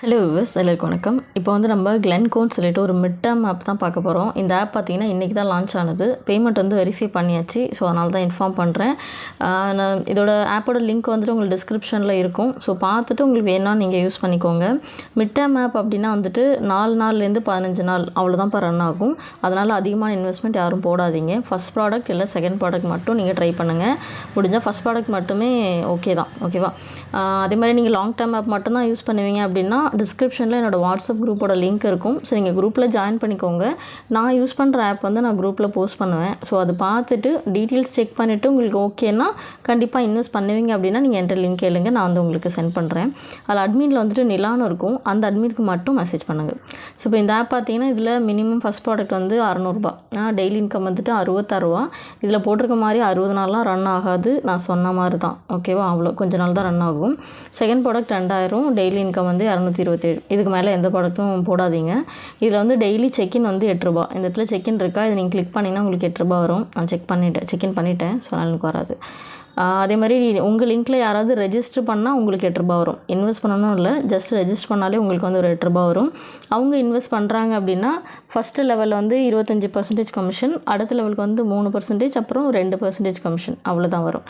Hello viewers, எல்லாருக்கும் வணக்கம். இப்போ வந்து நம்ம கிளென்கோன்னு சொல்லிட்டு ஒரு மிட் டேர்ம் ஆப் தான் பார்க்க போகிறோம். இந்த ஆப் பார்த்தீங்கன்னா இன்றைக்கி தான் லான்ச் ஆனது. பேமெண்ட் வந்து வெரிஃபை பண்ணியாச்சு. ஸோ அதனால தான் இன்ஃபார்ம் பண்ணுறேன். நான் இதோட ஆப்போட லிங்க் வந்துட்டு உங்களுக்கு டிஸ்கிரிப்ஷனில் இருக்கும். ஸோ பார்த்துட்டு உங்களுக்கு வேணால் நீங்கள் யூஸ் பண்ணிக்கோங்க. மிட் டேர்ம் ஆப் அப்படின்னா வந்துட்டு 4 நாள்லேருந்து 15 நாள் அவ்வளோதான் ரன் ஆகும். அதனால் அதிகமான இன்வெஸ்ட்மெண்ட் யாரும் போடாதீங்க. ஃபஸ்ட் ப்ராடக்ட் இல்லை செகண்ட் ப்ராடக்ட் மட்டும் நீங்கள் ட்ரை பண்ணுங்கள். முடிஞ்சால் ஃபஸ்ட் ப்ராடக்ட் மட்டுமே ஓகேவா. அதே மாதிரி நீங்கள் லாங் டேர்ம் ஆப் மட்டும் தான் யூஸ் பண்ணுவீங்க அப்படின்னா டிஸ்கிரிப்ஷனில் என்னோடய வாட்ஸ்அப் குரூப்போட லிங்க் இருக்கும். ஸோ நீங்கள் குரூப்பில் ஜாயின் பண்ணிக்கோங்க. நான் யூஸ் பண்ணுற ஆப் வந்து நான் குரூப்பில் போஸ்ட் பண்ணுவேன். ஸோ அது பார்த்துட்டு டீட்டெயில்ஸ் செக் பண்ணிவிட்டு உங்களுக்கு ஓகேன்னா கண்டிப்பாக இன்வெஸ்ட் பண்ணுவீங்க அப்படின்னா நீங்கள் என்கிட்ட லிங்க் கேளுங்க, நான் வந்து உங்களுக்கு சென்ட் பண்ணுறேன். அதில் அட்மினில் வந்துட்டு நிலான்னு இருக்கும், அந்த அட்மினுக்கு மட்டும் மெசேஜ் பண்ணுங்கள். ஸோ இப்போ இந்த ஆப் பார்த்தீங்கன்னா இதில் மினிமம் ஃபஸ்ட் ப்ராடக்ட் வந்து 600 டெய்லி இன்கம் வந்துட்டு 66 ரூபா. இதில் போட்டிருக்க மாதிரி 60 நாள்லாம் ரன் ஆகாது, நான் சொன்ன மாதிரி தான். ஓகேவா, அவ்வளோ கொஞ்ச நாள் தான் ரன் ஆகும். செகண்ட் ப்ராடக்ட் 2000, டெய்லி இன்கம் வந்து 227. இதுக்கு மேலே எந்த ப்ராடக்ட்டும் போடாதீங்க. இதில் வந்து டெய்லி செக்இன் வந்து 8 ரூபா. இந்த இடத்துல செக்இன் இருக்கா, இது நீங்கள் கிளிக் பண்ணிங்கன்னா உங்களுக்கு 8 ரூபா வரும். நான் செக்இன் பண்ணிட்டேன், ஸோ அதனால் எனக்கு வராது. அதே மாதிரி உங்கள் லிங்க்கில் யாராவது ரெஜிஸ்டர் பண்ணால் உங்களுக்கு 8 ரூபா வரும். இன்வெஸ்ட் பண்ணணும் இல்லை, ஜஸ்ட் ரெஜிஸ்டர் பண்ணாலே உங்களுக்கு வந்து ஒரு 8 ரூபா வரும். அவங்க இன்வெஸ்ட் பண்ணுறாங்க அப்படின்னா ஃபஸ்ட்டு லெவலில் வந்து 25% கமிஷன், அடுத்த லெவலுக்கு வந்து 3%, அப்புறம் 2% கமிஷன், அவ்வளோதான் வரும்.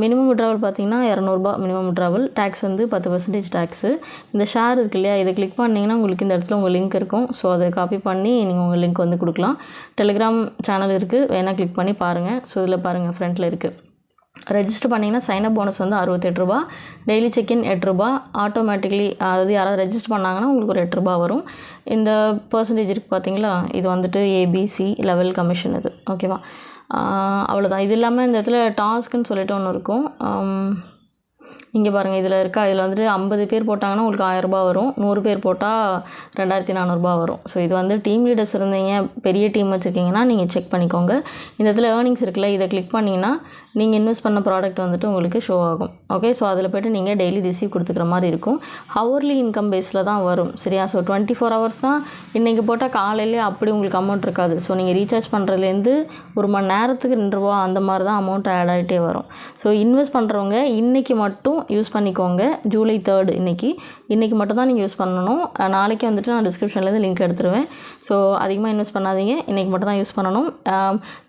மினிமம் விட்ராவல் பார்த்தீங்கன்னா 200 மினிமம் விட்ராவல். டேக்ஸ் வந்து 10% டேக்ஸு. இந்த ஷேர் இருக்கு இல்லையா, இதை கிளிக் பண்ணிங்கன்னா உங்களுக்கு இந்த இடத்துல உங்கள் லிங்க் இருக்கும். ஸோ அதை காப்பி பண்ணி நீங்கள் உங்கள் லிங்க் வந்து கொடுக்கலாம். டெலிகிராம் சேனல் இருக்குது, வேணால் கிளிக் பண்ணி பாருங்கள். ஸோ இதில் பாருங்கள் ஃப்ரண்ட்டில் இருக்குது. ரெஜிஸ்டர் பண்ணிங்கன்னா சைனப் போனஸ் வந்து 68 ரூபா, டெய்லி செக்இன் 8 ரூபா. ஆட்டோமேட்டிக்லி அதாவது யாராவது ரெஜிஸ்டர் பண்ணாங்கன்னா உங்களுக்கு ஒரு 8 ரூபா வரும். இந்த பர்சன்டேஜ் இருக்குது பார்த்தீங்களா, இது வந்துட்டு ஏபிசி லெவல் கமிஷன் இது. ஓகேவா, அவ்வளோதான். இது இல்லாமல் இந்த இடத்துல டாஸ்க்குன்னு சொல்லிட்டு ஒன்று இருக்கும். இங்கே பாருங்கள், இதில் இருக்கா, இதில் வந்துட்டு 50 பேர் போட்டாங்கன்னா உங்களுக்கு 1000 ரூபா வரும். 100 பேர் போட்டால் 2400 வரும். ஸோ இது வந்து டீம் லீடர்ஸ் இருந்தீங்க, பெரிய டீம் வச்சுருக்கீங்கன்னா நீங்கள் செக் பண்ணிக்கோங்க. இந்த இடத்துல ஏர்னிங்ஸ் இருக்குல்ல, இதை கிளிக் பண்ணிங்கன்னா நீங்கள் இன்வெஸ்ட் பண்ண ப்ராடக்ட் வந்துட்டு உங்களுக்கு ஷோ ஆகும். ஓகே, ஸோ அதில் போய்ட்டு நீங்கள் டெய்லி ரிசீவ் கொடுத்துக்கிற மாதிரி இருக்கும். ஹவர்லி இன்கம் பேஸில் தான் வரும். சரியா, ஸோ 24 ஹவர்ஸ் தான். இன்றைக்கி போட்டால் காலையிலே அப்படி உங்களுக்கு அமௌண்ட் இருக்காது. ஸோ நீங்கள் ரீசார்ஜ் பண்ணுறதுலேருந்து ஒரு மணி நேரத்துக்கு 2 ரூபா அந்த மாதிரி தான் அமௌண்ட் ஆட் ஆகிட்டே வரும். ஸோ இன்வெஸ்ட் பண்ணுறவங்க இன்றைக்கி மட்டும் யூஸ் பண்ணிக்கோங்க. ஜூலை 3 இன்றைக்கி மட்டும் தான் நீங்கள் யூஸ் பண்ணணும். நாளைக்கு வந்துட்டு நான் டிஸ்கிரிப்ஷன்லேருந்து லிங்க் எடுத்துருவேன். ஸோ அதிகமாக இன்வெஸ்ட் பண்ணாதீங்க, இன்றைக்கி மட்டும் தான் யூஸ் பண்ணணும்.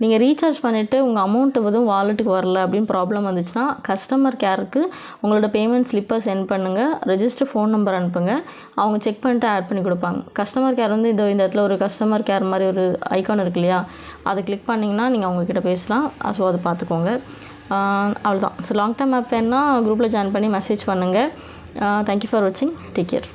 நீங்கள் ரீசார்ஜ் பண்ணிவிட்டு உங்கள் அமௌண்ட்டு எதுவும் வாலெட்டுக்கு வரல அப்படின்னு ப்ராப்ளம் வந்துச்சுன்னா கஸ்டமர் கேருக்கு உங்களோட பேமெண்ட் ஸ்லிப்பை சென்ட் பண்ணுங்கள், ரெஜிஸ்டர் ஃபோன் நம்பர் அனுப்புங்க, அவங்க செக் பண்ணிட்டு ஆட் பண்ணி கொடுப்பாங்க. கஸ்டமர் கேர் வந்து இந்த இடத்துல ஒரு கஸ்டமர் கேர் மாதிரி ஒரு ஐக்கான் இருக்கு இல்லையா, அதை கிளிக் பண்ணிங்கன்னா நீங்கள் அவங்கக்கிட்ட பேசலாம். ஸோ அதை பார்த்துக்கோங்க. அவ்வளோதான். ஸோ லாங் டேர்ம் ஆப் வேணுன்னா குரூப்பில் ஜாயின் பண்ணி மெசேஜ் பண்ணுங்கள். தேங்க்யூ ஃபார் வாட்சிங். Take care.